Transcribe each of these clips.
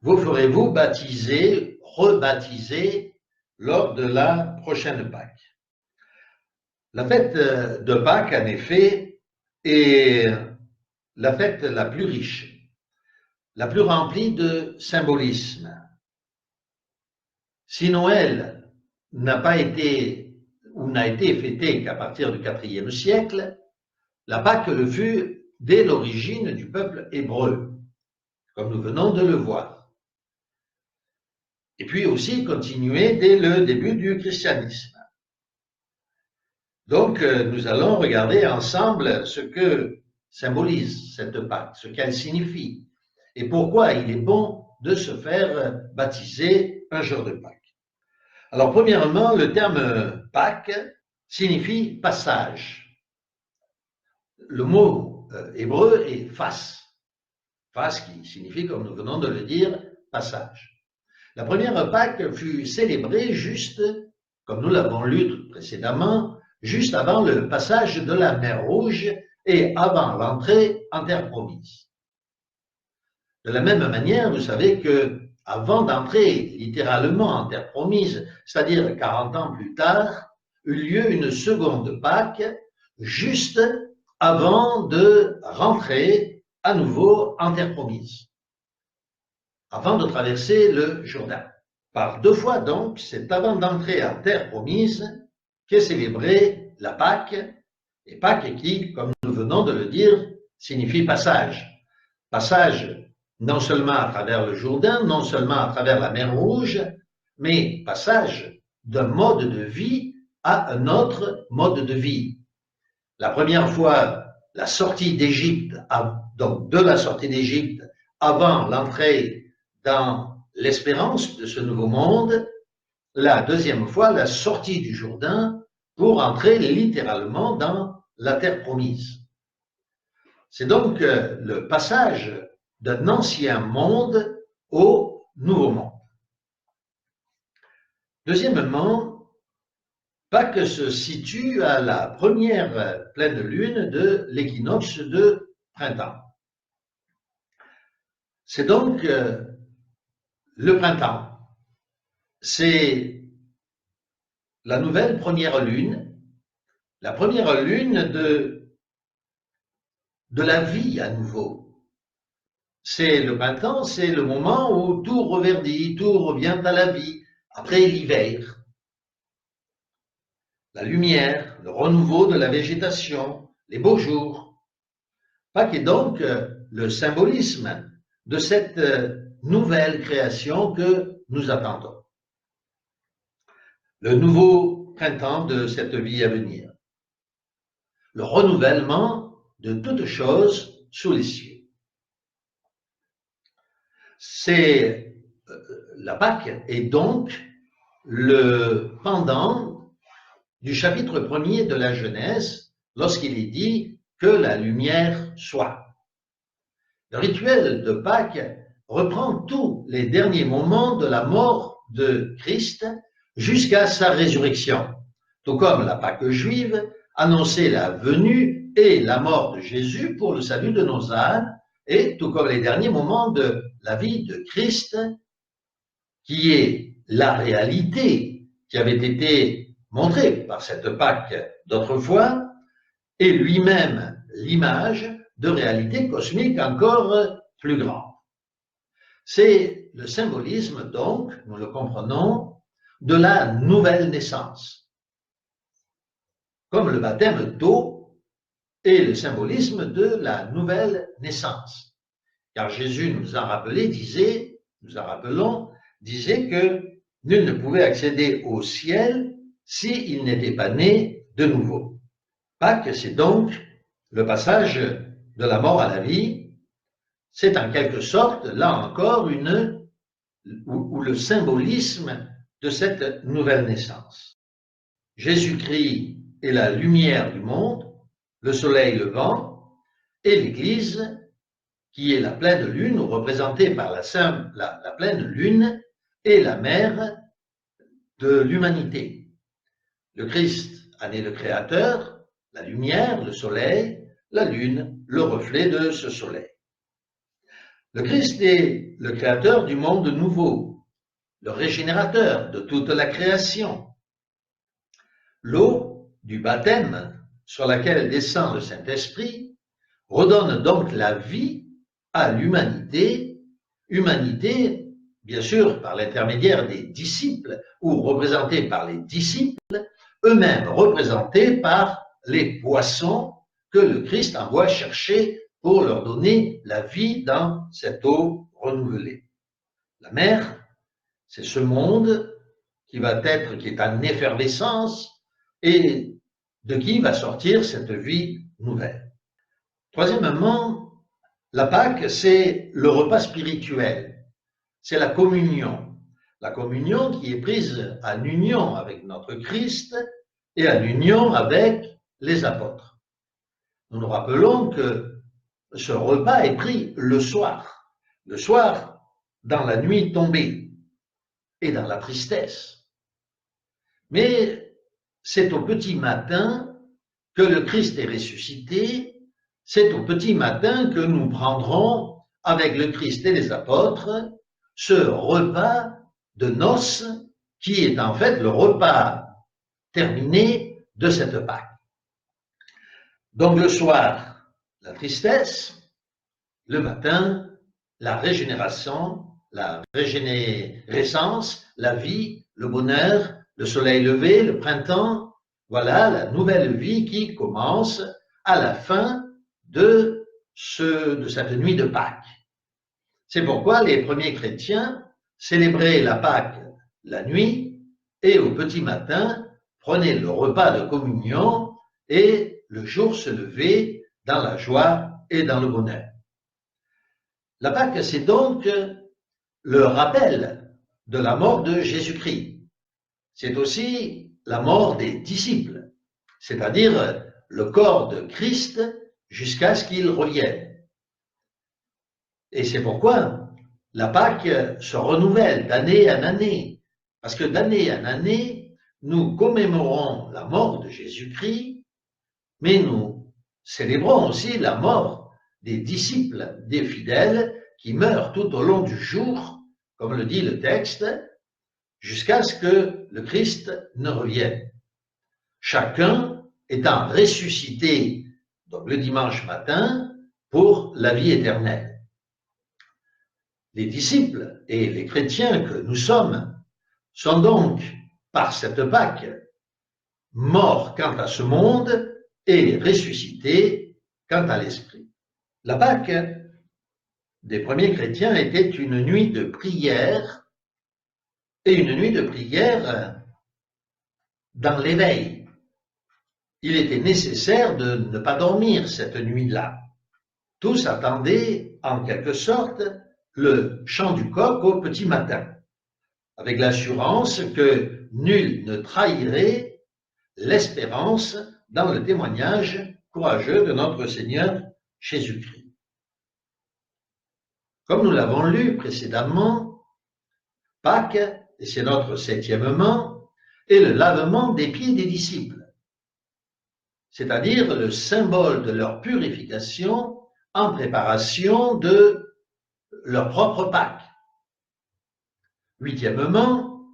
vous ferez-vous baptiser, rebaptiser lors de la prochaine Pâque. La fête de Pâques, en effet, est la fête la plus riche, la plus remplie de symbolisme. Si Noël n'a pas été ou n'a été fêté qu'à partir du IVe siècle, la Pâque le fut dès l'origine du peuple hébreu, comme nous venons de le voir. Et puis aussi continué dès le début du christianisme. Donc, nous allons regarder ensemble ce que symbolise cette Pâque, ce qu'elle signifie, et pourquoi il est bon de se faire baptiser un jour de Pâques. Alors, premièrement, le terme Pâques signifie passage. Le mot hébreu est phas. Phas qui signifie, comme nous venons de le dire, passage. La première Pâque fut célébrée juste, comme nous l'avons lu précédemment, juste avant le passage de la mer Rouge et avant l'entrée en terre promise. De la même manière, vous savez que avant d'entrer littéralement en terre promise, c'est-à-dire 40 ans plus tard, eut lieu une seconde Pâque, juste avant de rentrer à nouveau en terre promise, avant de traverser le Jourdain. Par deux fois donc, c'est avant d'entrer en terre promise qu'est célébrée la Pâque, et Pâque qui, comme nous venons de le dire, signifie passage. Passage non seulement à travers le Jourdain, non seulement à travers la mer Rouge, mais passage d'un mode de vie à un autre mode de vie. La première fois, la sortie d'Égypte, donc de la sortie d'Égypte, avant l'entrée dans l'espérance de ce nouveau monde. La deuxième fois, la sortie du Jourdain pour entrer littéralement dans la terre promise. C'est donc le passage d'un ancien monde au nouveau monde. Deuxièmement, Pâques se situe à la première pleine lune de l'équinoxe de printemps. C'est donc le printemps. C'est la nouvelle première lune, la première lune de la vie à nouveau. C'est le printemps, c'est le moment où tout reverdit, tout revient à la vie, après l'hiver. La lumière, le renouveau de la végétation, les beaux jours. Pâques est donc le symbolisme de cette nouvelle création que nous attendons. Le nouveau printemps de cette vie à venir. Le renouvellement de toutes choses sous les cieux. La Pâque est donc le pendant du chapitre 1er de la Genèse, lorsqu'il est dit que la lumière soit. Le rituel de Pâques reprend tous les derniers moments de la mort de Christ jusqu'à sa résurrection, tout comme la Pâque juive annonçait la venue et la mort de Jésus pour le salut de nos âmes, et tout comme les derniers moments de la vie de Christ, qui est la réalité qui avait été montrée par cette Pâque d'autrefois, et lui-même l'image de réalité cosmique encore plus grande. C'est le symbolisme, donc, nous le comprenons, de la nouvelle naissance. Comme le baptême d'eau est le symbolisme de la nouvelle naissance. Car Jésus nous a rappelé, disait que nul ne pouvait accéder au ciel s'il n'était pas né de nouveau. Pâques, c'est donc le passage de la mort à la vie. C'est en quelque sorte, là encore, ou le symbolisme de cette nouvelle naissance. Jésus-Christ est la lumière du monde, le soleil levant, et l'Église, qui est la pleine lune, représentée par la pleine lune, est la mère de l'humanité. Le Christ en est le créateur, la lumière, le soleil, la lune, le reflet de ce soleil. Le Christ est le créateur du monde nouveau, le régénérateur de toute la création. L'eau du baptême sur laquelle descend le Saint-Esprit redonne donc la vie à l'humanité, humanité bien sûr par l'intermédiaire des disciples ou représentée par les disciples, eux-mêmes représentés par les poissons que le Christ envoie chercher pour leur donner la vie dans cette eau renouvelée. La mer, c'est ce monde qui est en effervescence et de qui va sortir cette vie nouvelle. Troisièmement, la Pâque, c'est le repas spirituel, c'est la communion. La communion qui est prise en union avec notre Christ et en union avec les apôtres. Nous nous rappelons que ce repas est pris le soir dans la nuit tombée et dans la tristesse. Mais c'est au petit matin que le Christ est ressuscité, c'est au petit matin que nous prendrons avec le Christ et les apôtres ce repas de noces qui est en fait le repas terminé de cette Pâque. Donc le soir, la tristesse, le matin, la régénération, la régénérescence, la vie, le bonheur, le soleil levé, le printemps, voilà la nouvelle vie qui commence à la fin de cette nuit de Pâques. C'est pourquoi les premiers chrétiens célébraient la Pâque la nuit et au petit matin prenaient le repas de communion et le jour se levait dans la joie et dans le bonheur. La Pâque, c'est donc le rappel de la mort de Jésus-Christ. C'est aussi la mort des disciples, c'est-à-dire le corps de Christ jusqu'à ce qu'il revienne. Et c'est pourquoi la Pâque se renouvelle d'année en année, parce que d'année en année, nous commémorons la mort de Jésus-Christ, mais nous célébrons aussi la mort des disciples, des fidèles qui meurent tout au long du jour, comme le dit le texte, jusqu'à ce que le Christ ne revienne. Chacun étant ressuscité donc le dimanche matin pour la vie éternelle. Les disciples et les chrétiens que nous sommes sont donc, par cette Pâque, morts quant à ce monde et ressuscités quant à l'esprit. La Pâque des premiers chrétiens était une nuit de prière et une nuit de prière dans l'éveil. Il était nécessaire de ne pas dormir cette nuit-là. Tous attendaient en quelque sorte le chant du coq au petit matin, avec l'assurance que nul ne trahirait l'espérance dans le témoignage courageux de notre Seigneur Jésus-Christ. Comme nous l'avons lu précédemment, Pâques, et c'est notre septièmement, est le lavement des pieds des disciples, c'est-à-dire le symbole de leur purification en préparation de leur propre Pâques. Huitièmement,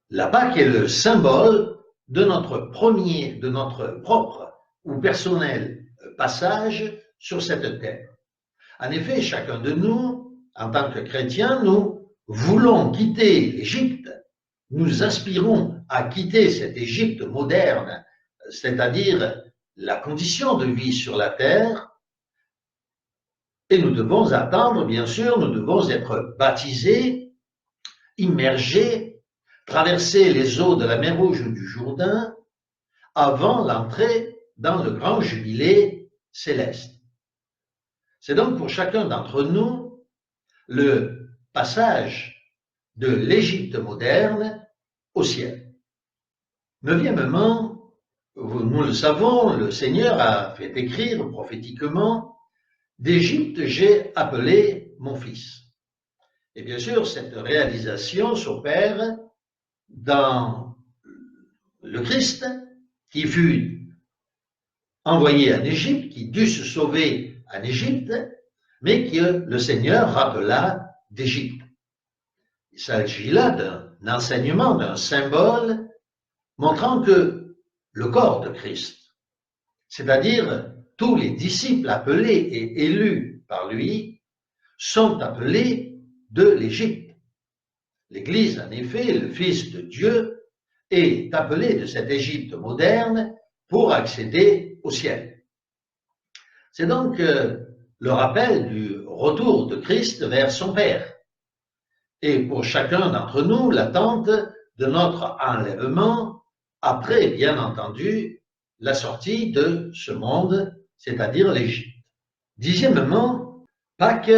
la Pâque est le symbole de notre propre ou personnel passage sur cette terre. En effet, chacun de nous, en tant que chrétiens, nous voulons quitter l'Égypte, nous aspirons à quitter cette Égypte moderne, c'est-à-dire la condition de vie sur la terre, et nous devons attendre, bien sûr, nous devons être baptisés, immergés, traverser les eaux de la mer Rouge ou du Jourdain avant l'entrée dans le grand jubilé céleste. C'est donc pour chacun d'entre nous le passage de l'Égypte moderne au ciel. Neuvièmement, nous le savons, le Seigneur a fait écrire prophétiquement « D'Égypte j'ai appelé mon fils ». Et bien sûr, cette réalisation s'opère dans le Christ qui fut envoyé en Égypte, qui dut se sauver en Égypte, mais que le Seigneur rappela d'Égypte. Il s'agit là d'un enseignement, d'un symbole montrant que le corps de Christ, c'est-à-dire tous les disciples appelés et élus par lui, sont appelés de l'Égypte. L'Église, en effet, le Fils de Dieu, est appelé de cette Égypte moderne pour accéder au ciel. C'est donc le rappel du retour de Christ vers son Père. Et pour chacun d'entre nous, l'attente de notre enlèvement après, bien entendu, la sortie de ce monde, c'est-à-dire l'Égypte. Dixièmement, Pâques,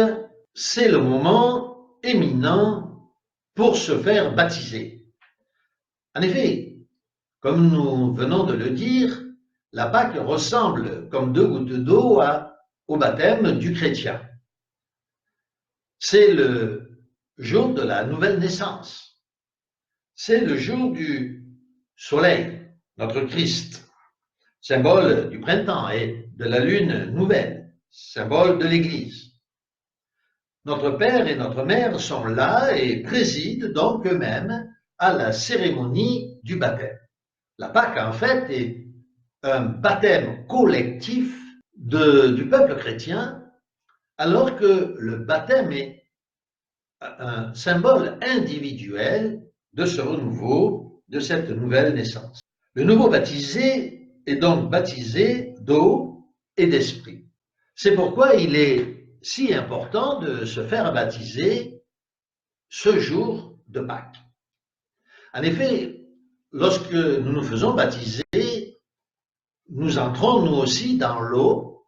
c'est le moment éminent pour se faire baptiser. En effet, comme nous venons de le dire, la Pâque ressemble comme deux gouttes d'eau au baptême du chrétien. C'est le jour de la nouvelle naissance. C'est le jour du soleil, notre Christ, symbole du printemps, et de la lune nouvelle, symbole de l'Église. Notre Père et notre Mère sont là et président donc eux-mêmes à la cérémonie du baptême. La Pâque, en fait, est un baptême collectif du peuple chrétien, alors que le baptême est un symbole individuel de ce renouveau, de cette nouvelle naissance. Le nouveau baptisé est donc baptisé d'eau et d'esprit. C'est pourquoi il est si important de se faire baptiser ce jour de Pâques. En effet, lorsque nous nous faisons baptiser, nous entrons nous aussi dans l'eau,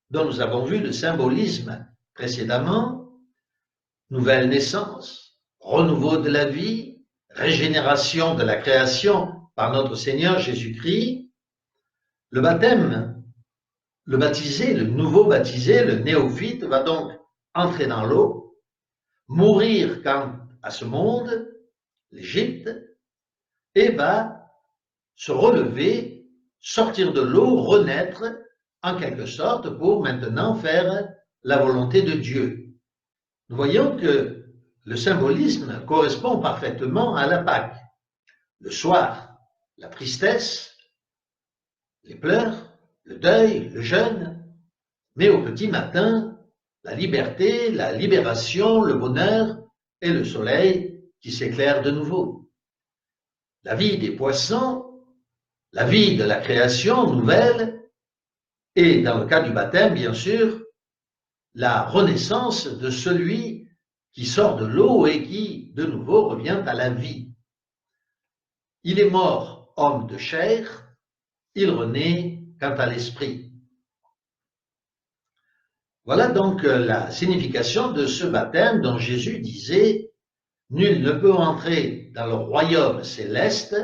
dont nous avons vu le symbolisme précédemment, nouvelle naissance, renouveau de la vie, régénération de la création par notre Seigneur Jésus-Christ. Le baptême, le baptisé, le nouveau baptisé, le néophyte va donc entrer dans l'eau, mourir quant à ce monde, l'Égypte, et va se relever, sortir de l'eau, renaître en quelque sorte pour maintenant faire la volonté de Dieu. Nous voyons que le symbolisme correspond parfaitement à la Pâque. Le soir, la tristesse, les pleurs, le deuil, le jeûne, mais au petit matin, la liberté, la libération, le bonheur et le soleil qui s'éclaire de nouveau. La vie des poissons, la vie de la création nouvelle, et dans le cas du baptême, bien sûr, la renaissance de celui qui sort de l'eau et qui, de nouveau, revient à la vie. Il est mort, homme de chair, il renaît quant à l'esprit. Voilà donc la signification de ce baptême dont Jésus disait « Nul ne peut entrer dans le royaume céleste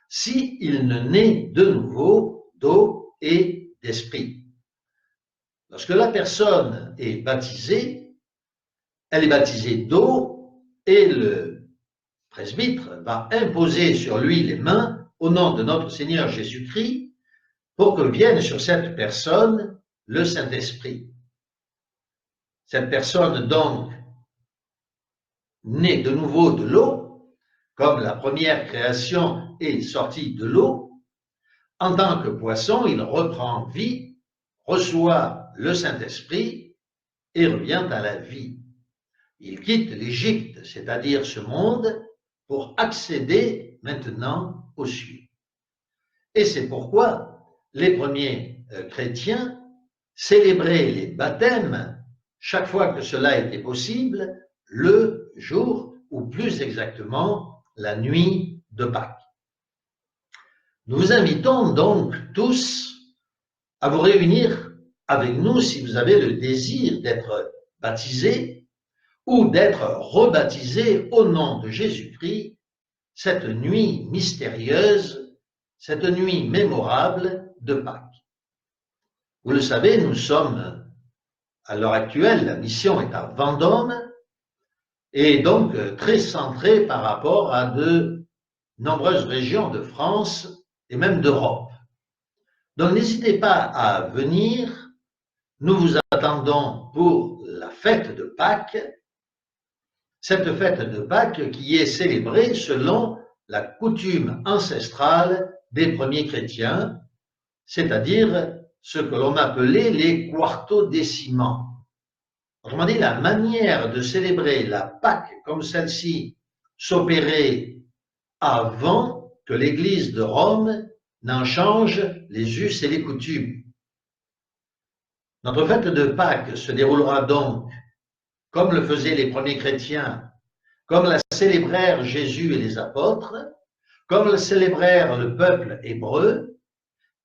s'il ne naît de nouveau d'eau et d'esprit ». Lorsque la personne est baptisée, elle est baptisée d'eau et le presbytre va imposer sur lui les mains au nom de notre Seigneur Jésus-Christ pour que vienne sur cette personne le Saint-Esprit. Cette personne donc naît de nouveau de l'eau, comme la première création est sortie de l'eau. En tant que poisson, il reprend vie, reçoit le Saint-Esprit et revient à la vie. Il quitte l'Égypte, c'est-à-dire ce monde, pour accéder maintenant aux cieux. Et c'est pourquoi les premiers chrétiens célébraient les baptêmes chaque fois que cela était possible, le jour, ou plus exactement, la nuit de Pâques. Nous vous invitons donc tous à vous réunir avec nous si vous avez le désir d'être baptisés ou d'être rebaptisés au nom de Jésus-Christ cette nuit mystérieuse, cette nuit mémorable de Pâques. Vous le savez, nous sommes à l'heure actuelle, la mission est à Vendôme et donc très centrée par rapport à de nombreuses régions de France et même d'Europe. Donc n'hésitez pas à venir, nous vous attendons pour fête de Pâques, cette fête de Pâques qui est célébrée selon la coutume ancestrale des premiers chrétiens, c'est-à-dire ce que l'on appelait les quartodécimants. Autrement dit, la manière de célébrer la Pâque comme celle-ci s'opérait avant que l'Église de Rome n'en change les us et les coutumes. Notre fête de Pâques se déroulera donc comme le faisaient les premiers chrétiens, comme la célébrèrent Jésus et les apôtres, comme le célébrèrent le peuple hébreu,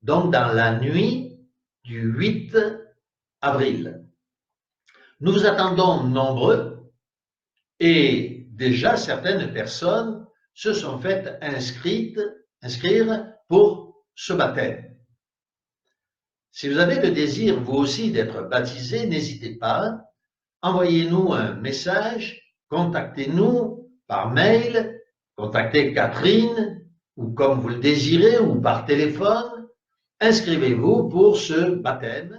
donc dans la nuit du 8 avril. Nous vous attendons nombreux et déjà certaines personnes se sont faites inscrire pour ce baptême. Si vous avez le désir, vous aussi, d'être baptisé, n'hésitez pas, envoyez-nous un message, contactez-nous par mail, contactez Catherine, ou comme vous le désirez, ou par téléphone, inscrivez-vous pour ce baptême.